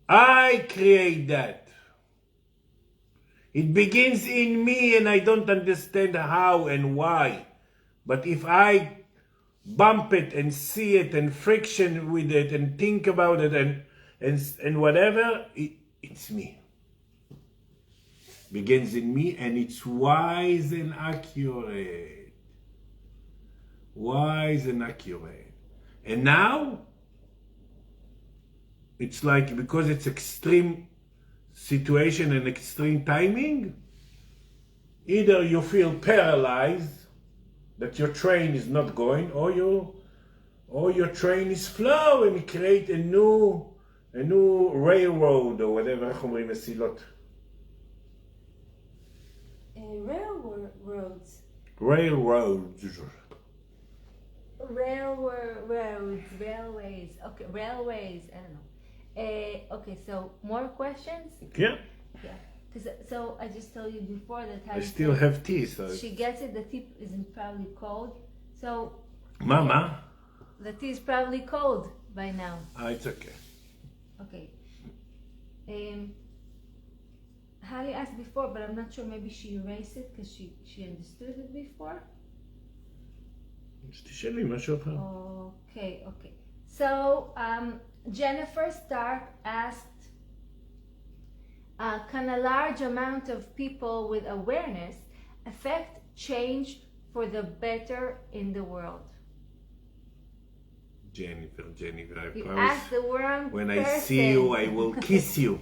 I create that. It begins in me and I don't understand how and why. But if I bump it and see it and friction with it and think about it and whatever, it's me. Begins in me and it's wise and accurate. Wise and accurate. And now, it's like because it's extreme situation and extreme timing, either you feel paralyzed that your train is not going, or your train is flow and create a new railroad or whatever. איך אומרים מסילות? Railroads. Railways. Okay, railways. I don't know. Okay, so more questions? Yeah. Yeah. So I just told you before that I still have tea, so she gets it. The tea isn't probably cold. So Mama. the tea is probably cold by now. It's okay. Okay. Hallie asked before, but I'm not sure. Maybe she erased it because she understood it before. תשאלי משהו אחר. Okay. So Jennifer Stark asked, can a large amount of people with awareness affect change for the better in the world? Jennifer, I You promise. asked the wrong When person. I see you, I will kiss you.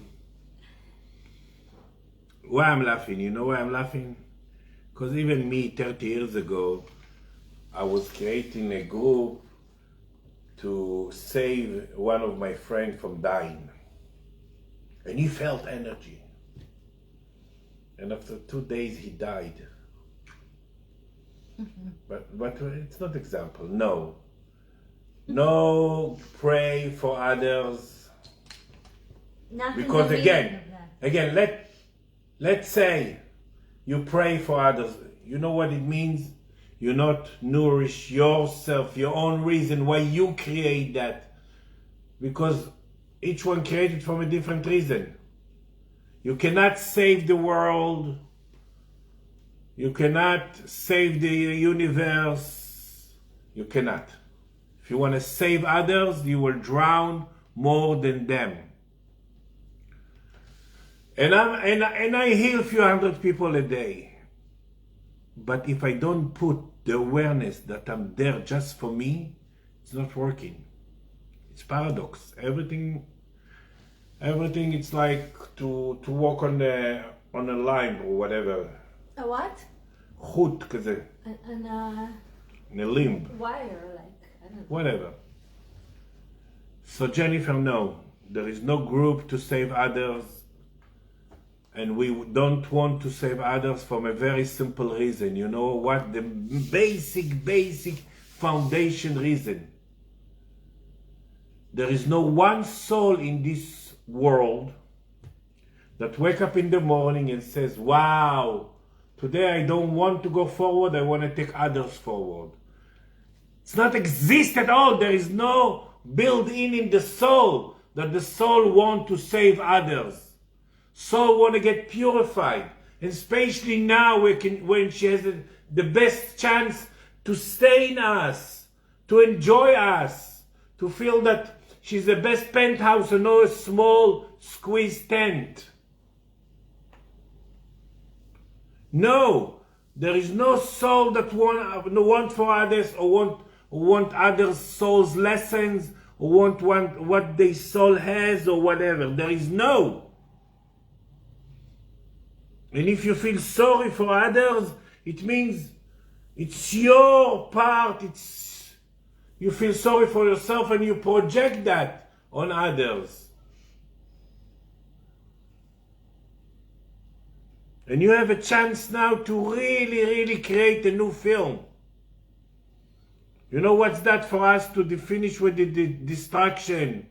Why I'm laughing? You know why I'm laughing? Because even me, 30 years ago, I was creating a group to save one of my friends from dying. And he felt energy. And after 2 days, he died. But it's not example, no. No, pray for others. Nothing Because the meaning of that. let's say you pray for others. You know what it means? You not nourish yourself, your own reason why you create that. Because each one created from a different reason. You cannot save the world. You cannot save the universe. You cannot. If you want to save others, you will drown more than them. And I heal a few hundred people a day. But if I don't put the awareness that I'm there just for me, it's not working. It's paradox. Everything it's like to walk on a line or whatever. A what? חוט כזה. A limb. Wire, like, I don't know. Whatever. So Jennifer, no. There is no group to save others. And we don't want to save others from a very simple reason. You know what? The basic foundation reason. There is no one soul in this world that wake up in the morning and says, wow, today I don't want to go forward, I want to take others forward. It's not exist at all. There is no built-in the soul that the soul want to save others. Soul want to get purified. especially now when she has the best chance to stay in us, to enjoy us, to feel that she's the best penthouse and not a small squeezed tent. No, there is no soul that want for others or want others' souls' lessons or want what their soul has or whatever. There is no. And if you feel sorry for others, it means it's your part. You feel sorry for yourself and you project that on others. And you have a chance now to really, really create a new film. You know what's that for us to finish with the distraction?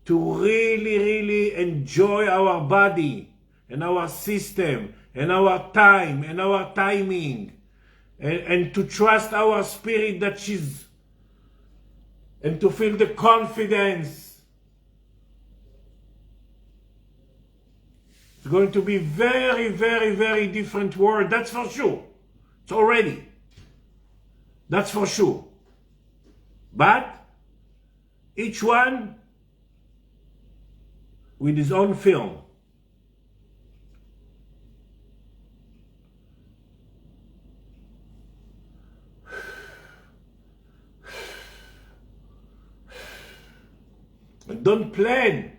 To really, really enjoy our body and our system and our time and our timing. And to trust our spirit that she's... And to feel the confidence. It's going to be very, very, very different world. That's for sure. It's already. That's for sure. But each one with his own film. And don't plan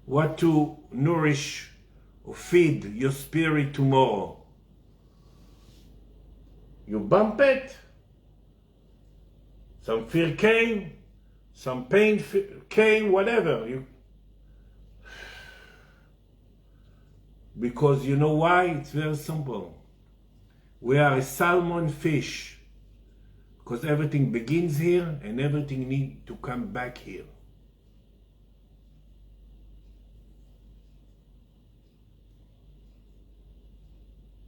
what to nourish or feed your spirit tomorrow. You bump it. Some fear came, some pain came, whatever. Because you know why? It's very simple. We are a salmon fish. Because everything begins here and everything needs to come back here.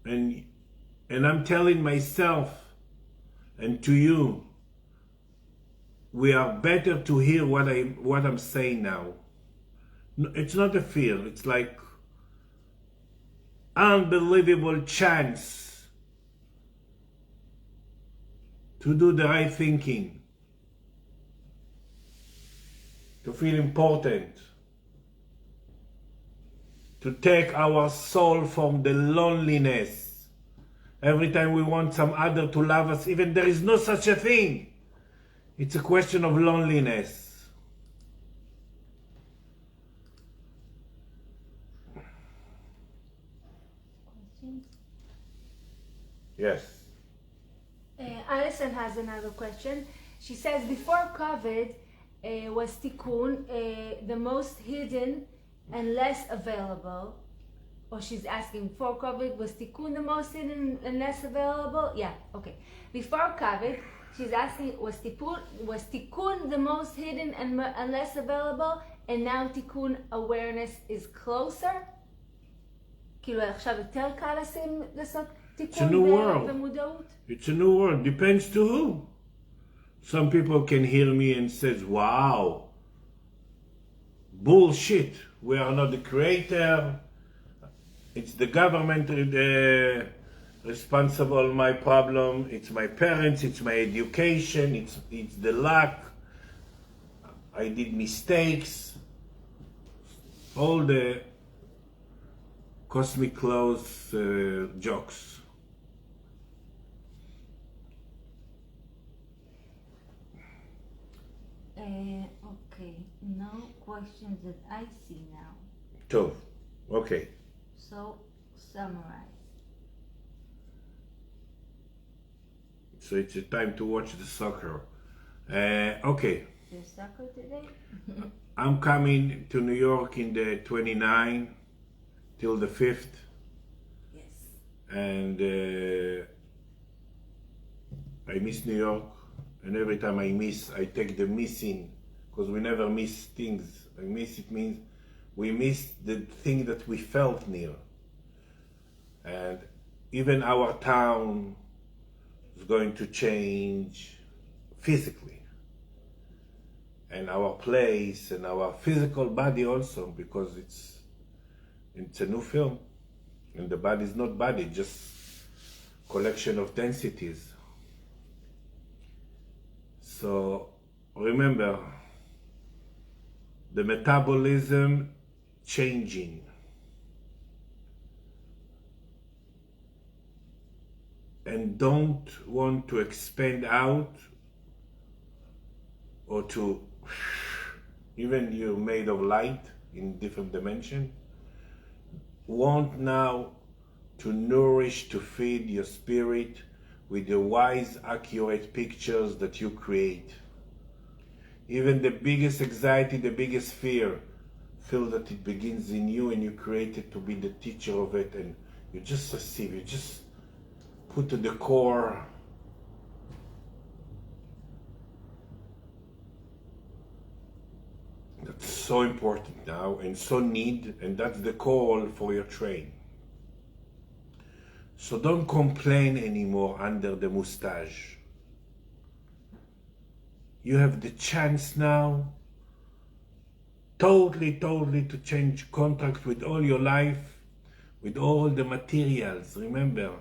And I'm telling myself and to you, we are better to hear what I'm saying now. It's not a fear, it's like unbelievable chance to do the right thinking, to feel important, to take our soul from the loneliness. Every time we want some other to love us, even there is no such a thing. It's a question of loneliness. Questions? Yes. Alison has another question. She says, before COVID, was Tikkun the most hidden and less available? Or she's asking, before COVID, was Tikkun the most hidden and less available? Yeah, okay. Before COVID, she's asking, was Tikkun the most hidden and less available? And now Tikkun awareness is closer? כאילו עכשיו יותר קל לעשות תיקון במודעות? It's a new world. Depends to who. Some people can hear me and says, wow, bullshit. We are not the creator. It's the government responsible my problem. It's my parents. It's my education. It's the luck. I did mistakes. All the cosmic clothes jokes. Okay, no questions that I see now. Tov. Okay. So, summarize. So it's a time to watch the soccer. Okay. There's soccer today? I'm coming to New York in the 29th till the 5th. Yes. And I miss New York. And every time I miss, I take the missing, because we never miss things. I miss it means we miss the thing that we felt near. And even our town is going to change physically. And our place and our physical body also, because it's a new film. And the body is not body, just collection of densities. So remember, the metabolism changing. And don't want to expand out or to, even you're made of light in different dimension, want now to nourish, to feed your spirit with the wise, accurate pictures that you create. Even the biggest anxiety, the biggest fear, feel that it begins in you and you create it to be the teacher of it, and you just receive, you just put to the core. That's so important now and so need, and that's the call for your train. So don't complain anymore under the mustache. You have the chance now totally to change contract with all your life, with all the materials. Remember,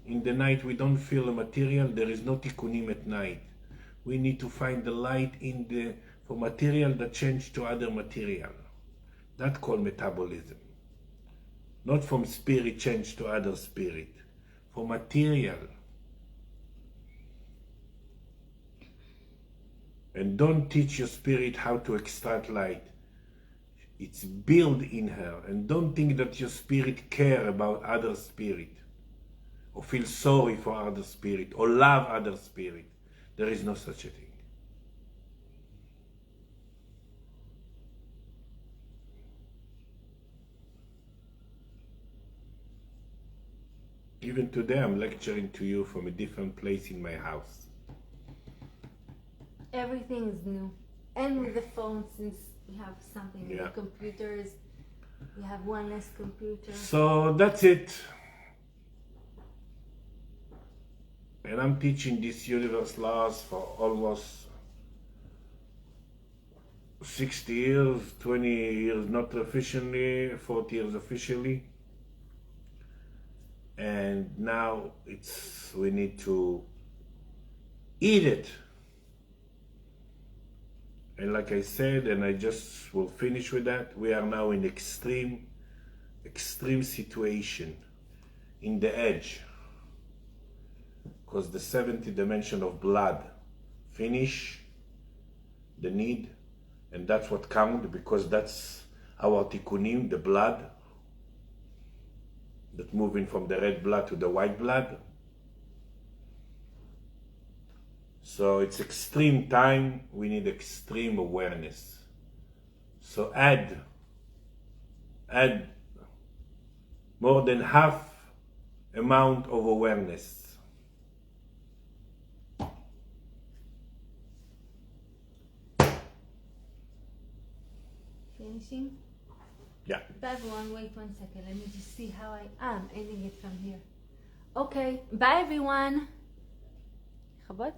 in the night we don't feel the material, there is no tikkunim at night. We need to find the light in the for material that change to other material. That's called metabolism. Not from spirit change to other spirit, for material. And don't teach your spirit how to extract light. It's built in her. And don't think that your spirit care about other spirit, or feel sorry for other spirit, or love other spirit. There is no such a thing. Even today I'm lecturing to you from a different place in my house. Everything is new. And with the phone, since we have something with the computers, we have one less computer. So that's it. And I'm teaching these universe laws for almost 60 years, 20 years not officially, 40 years officially. And now we need to eat it. And like I said, and I just will finish with that, we are now in extreme situation, in the edge. Because the 70th dimension of blood finish the need, and that's what counts, because that's our tikkunim, the blood, that moving from the red blood to the white blood. So it's extreme time, we need extreme awareness. So add more than half amount of awareness. Finishing? Yeah. Bye everyone, wait 1 second, let me just see how I am ending it from here. Okay, bye everyone. Chabot?